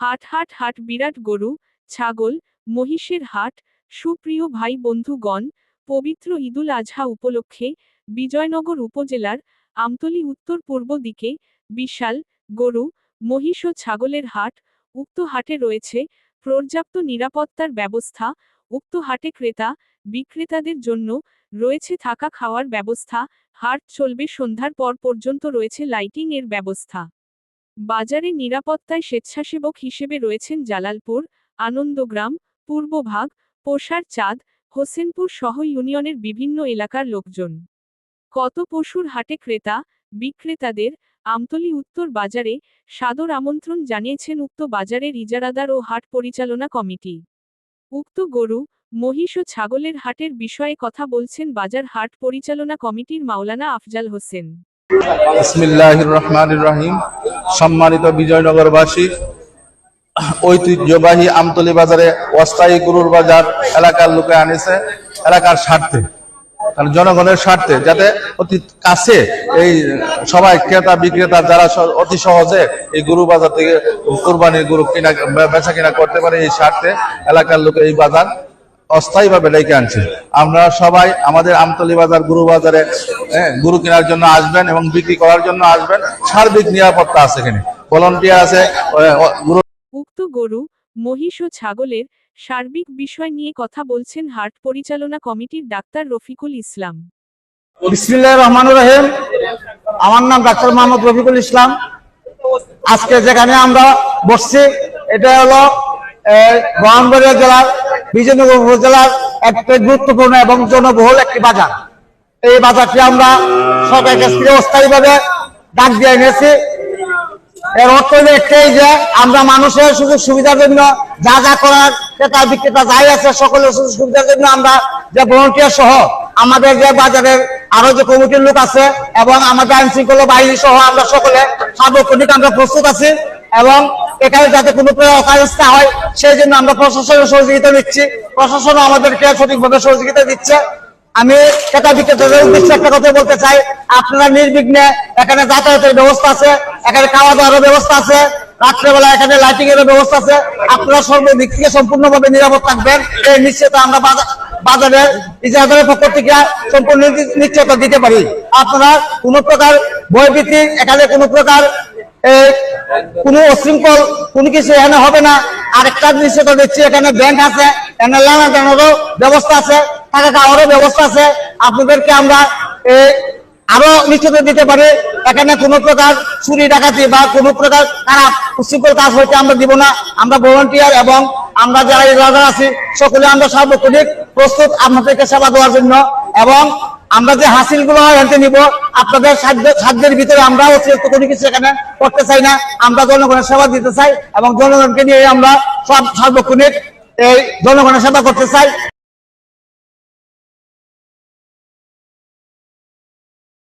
হাট হাট হাট বিরাট গরু, ছাগল, মহিষের হাট। সুপ্রিয় ভাই বন্ধুগণ, পবিত্র ঈদুল আজহা উপলক্ষে বিজয়নগর উপজেলার আমতলী উত্তর পূর্ব দিকে বিশাল গরু, মহিষ ও ছাগলের হাট। উক্ত হাটে রয়েছে পর্যাপ্ত নিরাপত্তার ব্যবস্থা। উক্ত হাটে ক্রেতা বিক্রেতাদের জন্য রয়েছে থাকা খাওয়ার ব্যবস্থা। হাট চলবে সন্ধ্যার পর পর্যন্ত, রয়েছে লাইটিং এর ব্যবস্থা। বাজারে নিরাপত্তায় স্বেচ্ছাসেবক হিসেবে রয়েছেন জালালপুর, আনন্দগ্রাম, পূর্বভাগ, পোষার চাঁদ, হোসেনপুর সহ ইউনিয়নের বিভিন্ন এলাকার লোকজন। কত পশুর হাটে ক্রেতা বিক্রেতাদের আমতলী উত্তর বাজারে সাদর আমন্ত্রণ জানিয়েছেন উক্ত বাজারের ইজারাদার ও হাট পরিচালনা কমিটি। উক্ত গরু, মহিষ ও ছাগলের হাটের বিষয়ে কথা বলছেন বাজার হাট পরিচালনা কমিটির মাওলানা আফজাল হোসেন। বিসমিল্লাহির রহমানির রহিম। সম্মানিত বিজয়নগরবাসী, ঐতিহ্যবাহী আমতলী বাজারে অস্থায়ী গরুর বাজার এলাকার লোকে আনেছে এলাকার স্বার্থে, কারণ জনগণের স্বার্থে, যাতে অতি কাছে এই সবাই ক্রেতা বিক্রেতা যারা অতি সহজে এই গরু বাজার থেকে কোরবানির গরু কিনা বেচা কিনা করতে পারে, এই স্বার্থে এলাকার লোকে এই বাজার অস্থায়ীভাবে ডেকে আনছে। আমরা সবাই আমাদের আমতলী বাজার গরু বাজারে গরু কেনার জন্য আসবেন এবং বিক্রি করার জন্য আসবেন। সার্বিক নিরাপত্তা আছে, এখানে ভলান্টিয়ার আছে। উক্ত গরু, মহিষ ও ছাগলের সার্বিক বিষয় নিয়ে কথা বলছেন হাট পরিচালনা কমিটির ডাক্তার রফিকুল ইসলাম। বিসমিল্লাহির রহমানির রহিম। আমার নাম ডাক্তার মোহাম্মদ রফিকুল ইসলাম। আজকে যেখানে আমরা বসছি, এটা হলো ব্রাহ্মণবাড়িয়া জেলার বিজয়নগর উপজেলার একটা গুরুত্বপূর্ণ এবং জনবহুল একটি বাজার। এই বাজারটি আমরা সরকারের কাছ থেকে অস্থায়ীভাবে ডাক দিয়ে এনেছি। এর অর্থ হলো একটাই, যে আমরা মানুষের সুযোগ সুবিধার জন্য যা যা করার ক্রেতা বিক্রেতা যাই আছে সকলের সুযোগ সুবিধার জন্য আমরা যে ভলান্টিয়ার সহ আমাদের যে বাজারের আরো যে কমিটির লোক আছে এবং আমাদের আইন শৃঙ্খলা বাহিনী সহ আমরা সকলে সার্বক্ষণিক আমরা প্রস্তুত আছি, এবং এখানে যাতে কোনো অকারেন্স না হয় সেই জন্য আমরা প্রশাসনের সহযোগিতা নিচ্ছি। প্রশাসনও আমাদেরকে সঠিকভাবে সহযোগিতা দিচ্ছে। আমি ক্রেতা বিক্রেতাদের উদ্দেশ্যে একটা কথা বলতে চাই, আপনারা নির্বিঘ্নে, এখানে যাতায়াতের ব্যবস্থা আছে, এখানে খাওয়া দাওয়ার ব্যবস্থা আছে, রাত্রেবেলা এখানে লাইটিং এর ব্যবস্থা আছে। আপনারা সর্বদিক থেকে সম্পূর্ণভাবে নিরাপদ থাকবেন, এই নিশ্চয়তা আমরা বাজারের ইজারাদারের পক্ষ থেকে সম্পূর্ণ নিশ্চয়তা দিতে পারি। আপনারা কোনো প্রকার ভয়ভীতি, এখানে কোনো প্রকার কোনো অশৃঙ্খল কোনো কিছু এখানে হবে না। আরেকটা নিশ্চয়তা দিচ্ছি, এখানে ব্যাংক আছে, এখানে লেনাদেনেরও ব্যবস্থা আছে, থাকা খাওয়ারও ব্যবস্থা আছে। আপনাদেরকে আমরা আরো নিশ্চয়তা দিতে পারি, এখানে কোনো প্রকার চুরি ডাকাতি বা কোনো প্রকার খারাপ উশৃঙ্খল কাজ হইতে আমরা দিব না। আমরা ভলান্টিয়ার এবং আমরা যারা ইজারাদার আছি সকলে আমরা সার্বক্ষণিক প্রস্তুত আপনাদেরকে সেবা দেওয়ার জন্য, এবং আমরা যে হাসিলগুলো এখানে নিব আপনাদের সাধ্যের ভিতরে। আমরা অতিরিক্ত কোনো কিছু এখানে করতে চাই না, আমরা জনগণের সেবা দিতে চাই এবং জনগণকে নিয়ে আমরা সব সার্বক্ষণিক এই জনগণের সেবা করতে চাই।